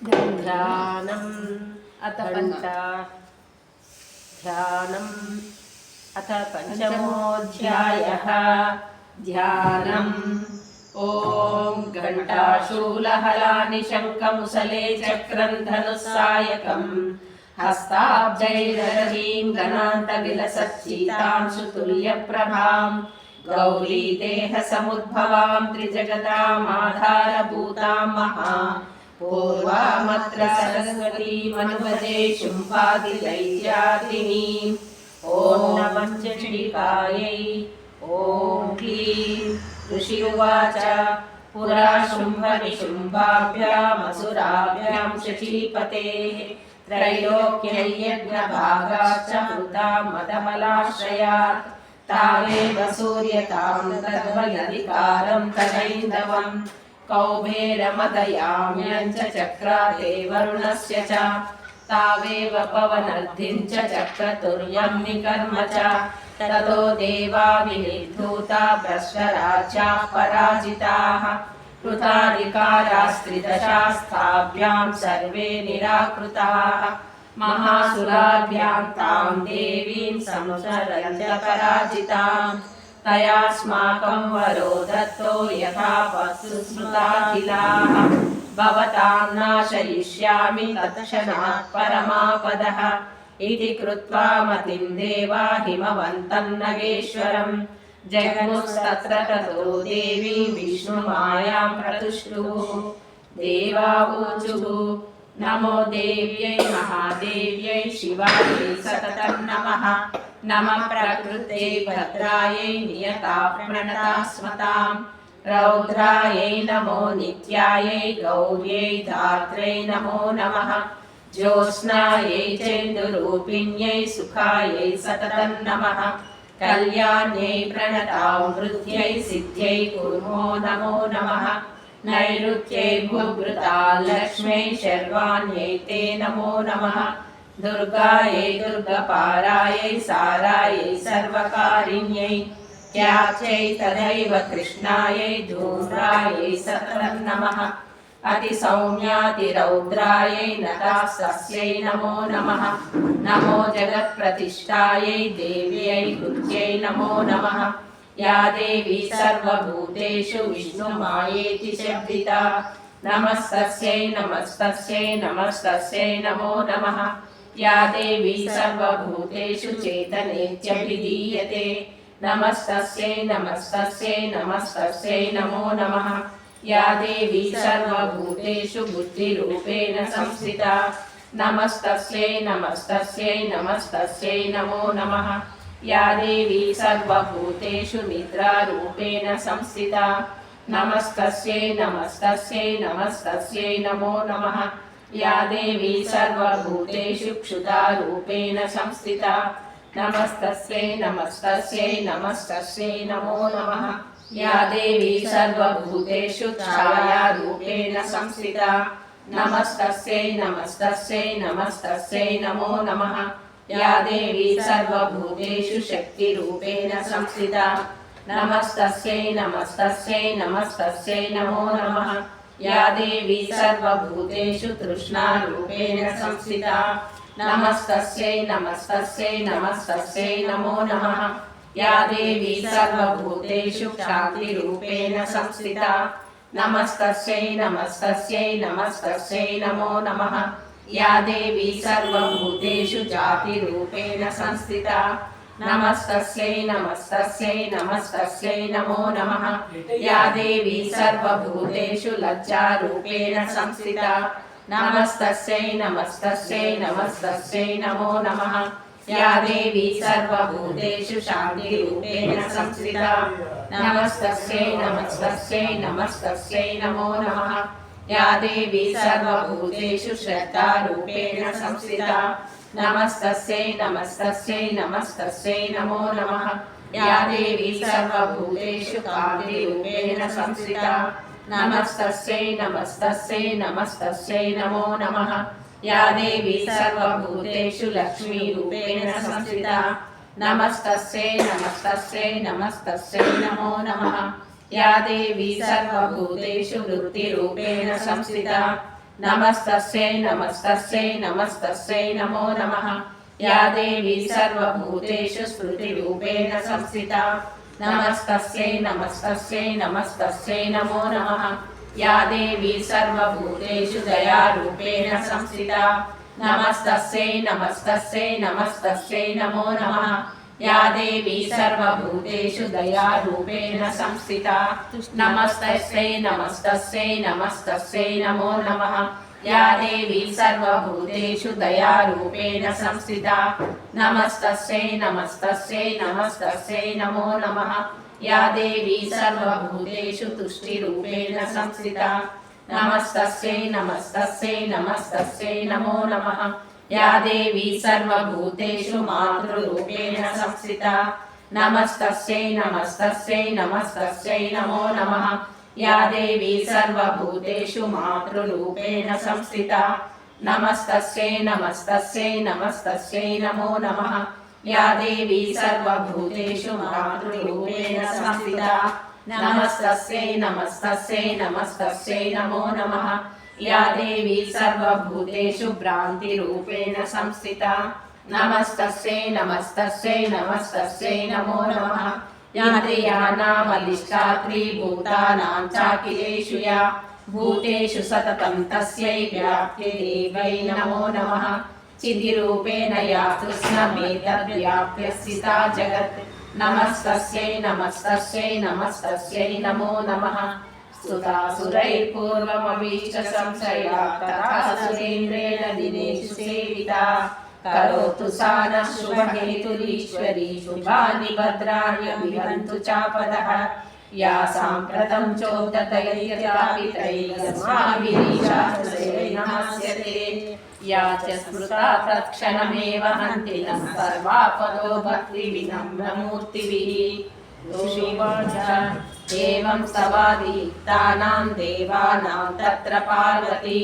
ध्यानम् अथ पञ्च ध्यानम् अथ पञ्चमोऽध्यायः। ध्यानम्। ॐ घण्टाशूलहलानि शङ्खमुसले चक्रं धनुस्सायकम् हस्ताब्जैररवीं गणान्तविलसच्चितांशुतुल्यप्रभां गौरीदेहसमुद्भवां त्रिजगतामाधारभूतां महा पूर्वामत्र सरस्वतीमनुपदे शुम्भादिदैत्यादिनीम्। ॐ नमः चण्डिकायै। ॐ क्लीं। ऋषि उवाच पुरा शुम्भनिशुम्भाभ्यामसुराभ्यां शचीपतेः त्रैलोक्ययज्ञभागाश्च मृता मदमलाश्रयात् तावेव सूर्यतां तद्वयधिकारं तदैन्दवम् कौबेरमदयाम्यं च चक्राते वरुणस्य च तावेव पवनर्धिं च चक्रतुर्यं निकर्म च ततो देवा विनिर्धूता भ्रष्टराज्याः पराजिताः कृताधिकारास्त्रिदशास्ताभ्यां सर्वे निराकृताः महासुराभ्यां तां देवीं संसरन्त्य पराजिताम् तयास्माकं वरो दत्तो यथा वस्तुस्मृताखिलाः भवतां नाशयिष्यामि तत्क्षणात् परमापदः इति कृत्वा मतिं देवा हिमवन्तं नगेश्वरं जग्मुस्तत्र ततो देवी विष्णुमायां प्रतुष्टुः देवावूचुः नमो देव्यै महादेव्यै शिवायै सततं नमः नमः प्रकृते भद्रायै नियता प्रणता स्मतां रौद्रायै नमो नित्यायै गौर्यै धात्र्यै नमो नमः ज्योत्स्नायै चेन्दुरूपिण्यै सुखायै सततं नमः कल्याण्यै प्रणतां वृद्ध्यै सिद्ध्यै कुर्मो नमो नमः नैऋत्यै भूभृता लक्ष्म्यै शर्वाण्यै ते नमो नमः दुर्गायै दुर्गपारायै सारायै सर्वकारिण्यै त्याच्यै तदैव कृष्णायै धूम्रायै सततं नमः अतिसौम्यातिरौद्रायै नटास्तस्यै नमो नमः नमो जगत्प्रतिष्ठायै देव्यै हृद्यै नमो नमः या देवी सर्वभूतेषु विष्णुमायेति शब्दिता नमस्तस्यै नमस्तस्यै नमस्तस्यै नमो नमः या देवी सर्वभूतेषु चेतनेत्यभिधीयते नमस्तस्यै नमस्तस्यै नमस्तस्यै नमो नमः या देवी सर्वभूतेषु बुद्धिरूपेण संस्थिता नमस्तस्यै नमस्तस्यै नमस्तस्यै नमो नमः या देवी सर्वभूतेषु निद्रारूपेण संस्थिता नमस्तस्यै नमस्तस्यै नमस्तस्यै नमो नमः या देवी सर्वभूतेषु क्षुधारूपेण संस्थिता नमस्तस्यै नमस्तस्यै नमस्तस्यै नमो नमः या देवी सर्वभूतेषु छायारूपेण संस्थिता नमस्तस्यै नमस्तस्यै नमस्तस्यै नमो नमः या देवी सर्वभूतेषु शक्तिरूपेण संस्थिता नमस्तस्यै नमस्तस्यै नमस्तस्यै नमो नमः या देवी सर्वभूतेषु तृष्णारूपेण संस्थिता नमस्तस्यै नमस्तस्यै नमस्तस्यै नमो नमः या देवी सर्वभूतेषु शान्तिरूपेण संस्थिता नमस्तस्यै नमस्तस्यै नमस्तस्यै नमो नमः या देवी सर्वभूतेषु जातिरूपेण संस्थिता नमस्तस्यै नमस्तस्यै नमस्तस्यै नमो नमः या देवी सर्वभूतेषु लज्जारूपेण संस्थिता नमस्तस्यै नमस्तस्यै नमस्तस्यै नमो नमः या देवी सर्वभूतेषु शान्तिरूपेण संस्थिता नमस्तस्यै नमस्तस्यै नमस्तस्यै नमो नमः या देवी सर्वभूतेषु श्रद्धारूपेण संस्थिता नमस्तस्यै नमस्तस्यै नमस्तस्यै नमो नमः या देवी सर्वभूतेषु कान्तिरूपेण संस्थिता नमस्तस्यै नमस्तस्यै नमस्तस्यै नमो नमः या देवी सर्वभूतेषु लक्ष्मीरूपेण संस्थिता नमस्तस्यै नमस्तस्यै नमस्तस्यै नमो नमः या देवी सर्वभूतेषु वृत्तिरूपेण संस्थिता नमस्तस्यै नमस्तस्यै नमस्तस्यै नमो नमः। या देवी सर्वभूतेषु स्मृतिरूपेण संस्थिता नमस्तस्यै नमस्तस्यै नमस्तस्यै नमो नमः। या देवी सर्वभूतेषु दयारूपेण संस्थिता नमस्तस्यै नमस्तस्यै नमस्तस्यै नमो नमः। या देवी सर्वभूतेषु दयारूपेण संस्थिता नमस्तस्यै नमस्तस्यै नमस्तस्यै नमो नमः। या देवी सर्वभूतेषु दयारूपेण संस्थिता नमस्तस्यै नमस्तस्यै नमस्तस्यै नमो नमः। या देवी सर्वभूतेषु तुष्टिरूपेण संस्थिता नमस्तस्यै नमस्तस्यै नमस्तस्यै नमो नमः। या देवी सर्वभूतेषु मातृरूपेण संस्थिता नमस्तस्यै नमस्तस्यै नमस्तस्यै नमो नमः। या देवी सर्वभूतेषु मातृरूपेण संस्थिता नमस्तस्यै नमस्तस्यै नमस्तस्यै नमो नमः। या देवी सर्वभूतेषु मातृरूपेण संस्थिता नमस्तस्यै नमस्तस्यै नमस्तस्यै नमो नमः। या देवी सर्वभूतेषु भ्रान्तिरूपेण संस्थिता नमस्तस्यै नमस्तस्यै नमस्तस्यै नमो नमः। इन्द्रियाणामधिष्ठात्री भूतानां चाखिलेषु या भूतेषु सततं तस्यै व्याप्तिदेवै नमो नमः। चिदिरूपेण या कृष्णमेतद्व्याप्य स्थिता जगत् नमस्तस्यै नमस्तस्यै नमस्तस्यै नमो नमः। स्तुतासुरैर्पूर्वमभीष्टसंशया तथा सुरेन्द्रेण दिनेषु सेविता करोतु सा नः शुभहेतुरीश्वरी शुभानि भद्राणि विहन्तु चापदः। या साम्प्रतं चोद्धतैर्यस्माभिरीशास्त्रेण नमस्यते। या च स्मृता तत्क्षणमेव हन्ति नः सर्वापदो भक्तिविनम्रमूर्तिभिः। एवं स्तवादितानां देवानां तत्र पार्वती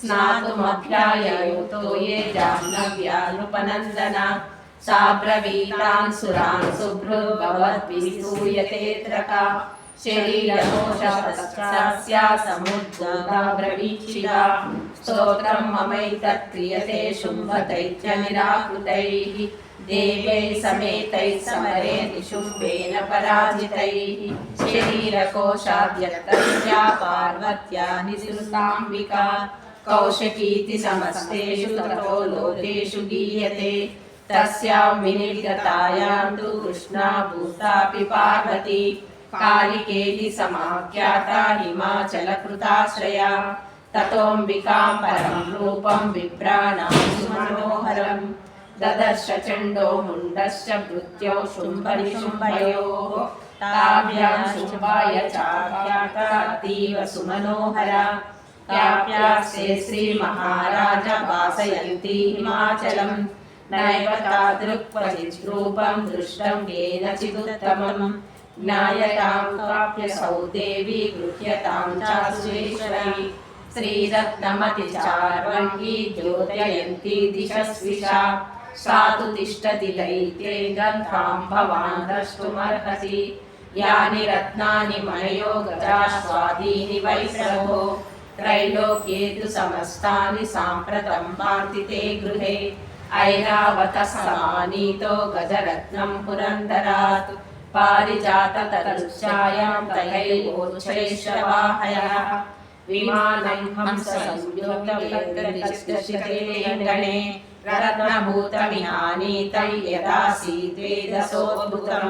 स्नातुमभ्याययुतो ये जाह्नव्या नृपनन्दना सा ब्रवीतान् सुरान् शुभ्रुर्भवद्भिः सूयतेऽत्र का शरीरकोशस्या समुद्भूता ब्रवीचिवा स्तोत्रं ममैतत् क्रियते शुम्भदैत्यनिराकृतैः देवैः समेतैः समरे निशुम्भेन पराजितैः शरीरकोशाद्यक्तस्या पार्वत्या निसृताम्बिका कौशकीति समस्तेषु ततो लोकेषु गीयते। तस्यां विनिर्गतायां तु कृष्णा भूतापि पार्वती कालिकेति समाख्याता हिमाचलकृताश्रया ततोऽम्बिकां परं रूपं विभ्राणां सुमनोहरं ददर्श चण्डो मुण्डश्च मृत्यो शुम्भनिशुम्भयोः ताभ्यां शुम्भाय चाख्याता अतीव सुमनोहरा याप्यास्ते श्रीमहाराज वासयन्ती हिमाचलं नैव तादृक् रूपं दृष्टं केनचिदुत्तमम् ज्ञायतां काप्यसौ देवी गृह्यतां चासुरेश्वरी श्रीरत्नमतिचार्वङ्गी द्योतयन्ती दिशस्विषा सा तु तिष्ठति दैत्ये गन्धां भवान् द्रष्टुमर्हसि यानि रत्नानि मणयो गजा स्वादीनि वै प्रभो त्रैलोक्ये तु समस्तानि साम्प्रतं भान्ति ते गृहे ऐरावतः समानीतो गजरत्नं पुरन्दरात् पारिजाततरुश्चायां तयैवोच्छैश्रवाहयः विमानं हंससंयुक्तवेदनिश्चितेऽङ्गणे रत्नभूतमिहानीतं यदासीद्वेदसोद्भुतं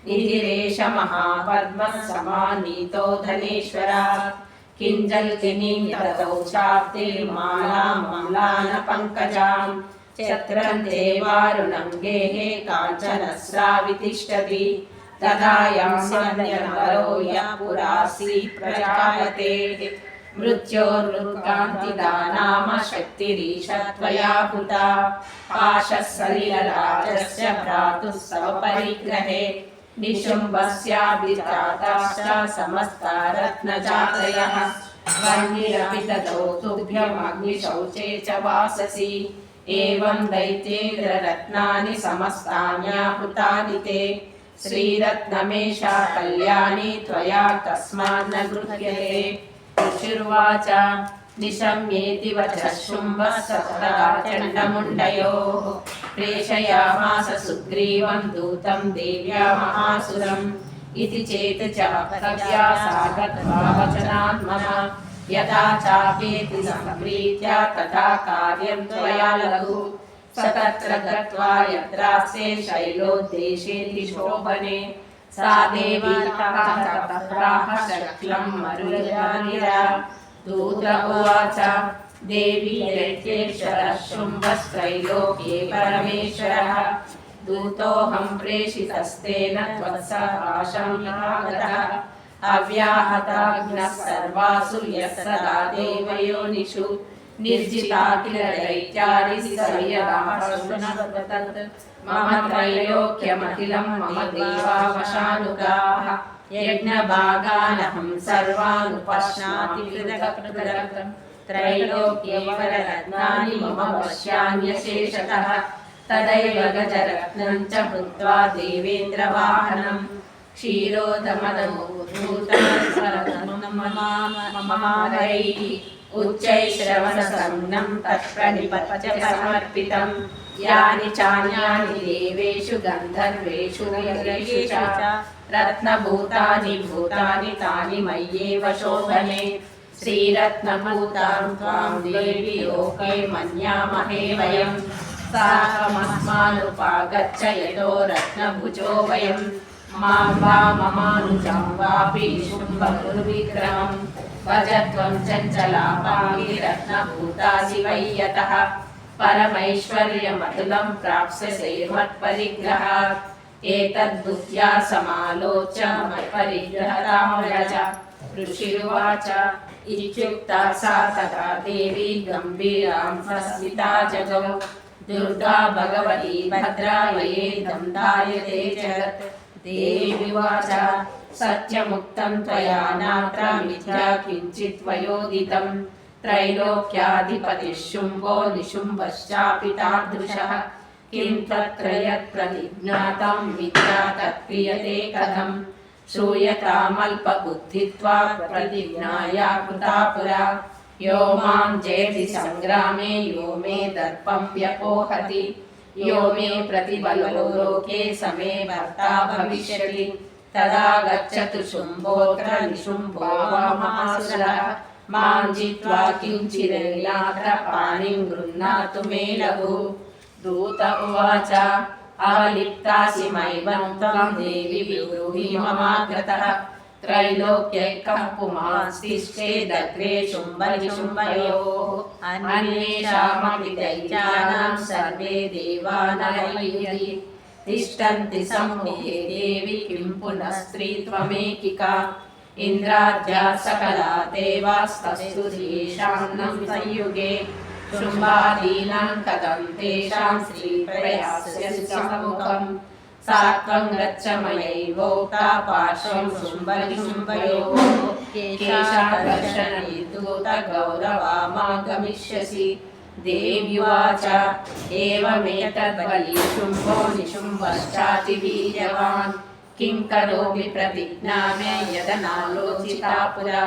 निधिरेश महापद्मः समानीतो धनेश्वरात् किञ्जल्किनीं ततौ चाप्तिर्मालां मम्लानपङ्कजां चक्रन्ते वारुणं गेहे काञ्चनस्रावितिष्ठति तदायं सन्ध्यनवरो यः पुरासी प्रजापतेः मृत्योर्कान्तिदा नाम शक्तिरीशत्वया हुता पाशः सलिलराजस्य भ्रातुः स्वपरिग्रहे निशुम्भस्याभिजाताश्च समस्ता रत्नजातयः वह्निरपि ददौ तुभ्यमग्निशौचे च वाससि एवं दैत्येन्द्ररत्नानि समस्तान्याहुतानि ते श्रीरत्नमेषा कल्याणी त्वया कस्मान्न गृह्यते ऋषिर्वाच निशम्येति वचः शुम्भः सतता चण्डमुण्डयोः प्रेषयामास सुग्रीवं दूतं देव्या महासुरम् इति चेत् च कव्या सागत्वा वचनात्मना यथा चापेति सम्प्रीत्या तथा कार्यं त्वया लघु स तत्र गत्वा यत्रास्ते शैलोद्देशेति शोभने सा देवी ततः शक्लं मरुजानिरा दूत उवाच देवी दैत्येश्वरः शुम्भस्त्रैलोक्ये परमेश्वरः दूतोऽहं प्रेषितस्तेन त्वत्सकाशं विहागतः अव्याहताग्नः सर्वासु यः सदा देवयोनिषु निर्जिता किल दैत्यारिस्तर्यदाः मम त्रैलोक्यमखिलं मम देवावशानुगाः यज्ञभागानहं सर्वानुपश्नाति पृथक् पृथक् त्रैलोक्ये वररत्नानि मम वश्यान्यशेषतः तदैव गजरत्नं च भूत्वा देवेन्द्रवाहनं क्षीरोदमदमूर्धूतमरैः उच्चैश्रवणसंज्ञं तत्प्रणिपत्य समर्पितं यानि चान्यानि देवेषु गन्धर्वेषु यक्षेषु च रत्नभूतानि भूतानि तानि मय्येव शोभने श्रीरत्नभूतां त्वां देवी लोके मन्यामहे वयं साकमस्मानुपागच्छ यतो रत्नभुजो वयं मां वा ममानुजं वापि शुम्भगुरुविग्रहं भज त्वं चञ्चलापाङ्गी रत्नभूतासि वै यतः परमैश्वर्यमतुलं प्राप्स्यसे मत्परिग्रहात् एतद्बुद्ध्या समालोच्य मत्परिग्रहतां व्रज ऋषिरुवाच इत्युक्ता सा तथा देवी गम्भीरां स्मिता जगौ दुर्गा भगवती भद्रा येदं धायते जगत् देवीवाच सत्यमुक्तं त्वया नात्र मिथ्या किञ्चित् वयोदितं त्रैलोक्याधिपतिः शुम्भो निशुम्भश्चापि तादृशः किं तत्र यत्प्रतिज्ञातं विद्या तत्क्रियते कथं श्रूयतामल्पबुद्धित्वा प्रतिज्ञाया कृता पुरा यो मां जयति संग्रामे यो मे दर्पं व्यपोहति यो मे प्रतिबलो लोके समे भर्ता भविष्यति तदा गच्छतु शुम्भोऽत्र निशुम्भो वा महासुरः मां जित्वा किञ्चिदेनात्र पाणिं गृह्णातु मे लघु दूत उवाच अवलिप्तासि मय्यं त्वं देवि ब्रूहि ममाग्रतः त्रैलोक्यैकः पुमांस्तिष्ठेदग्रे शुम्भनिशुम्भयोः अन्येषामपि दैत्यानां सर्वे देवा नरयति तिष्ठन्ति सम्मुखे देवि किं पुनः स्त्री त्वमेकिका इन्द्राद्या सकला देवास्तस्तु येषां न संयुगे शुम्भादीनां कथं तेषां श्रीप्रयास्यसि सम्मुखम् सा त्वं गच्छ मयैवोक्ता पार्श्वं शुम्भनिशुम्भयोः केशाकर्षणनिर्धूतगौरवामागमिष्यसि देव्युवाच एवमेतद्बली शुम्भो निशुम्भश्चातिवीर्यवान् किं करोमि प्रतिज्ञा मे यदनालोचिता पुरा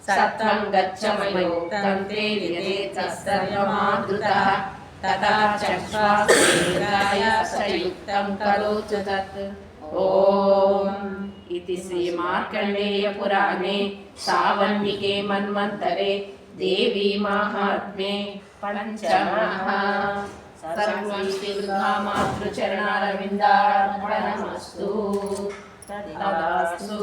सत्वं गच्छ मयोक्तं ते विदेतस्तर्यमादृतः तथा चक्ष्वास्तेन्द्राय सयुक्तं करोतु तत् ॐ इति श्रीमार्कण्डेयपुराणे सावर्णिके मन्वन्तरे देवी माहात्म्ये पञ्चमः सर्वं श्रीदुर्गा मातृचरणारविन्दार्पणमस्तु तदास्तु।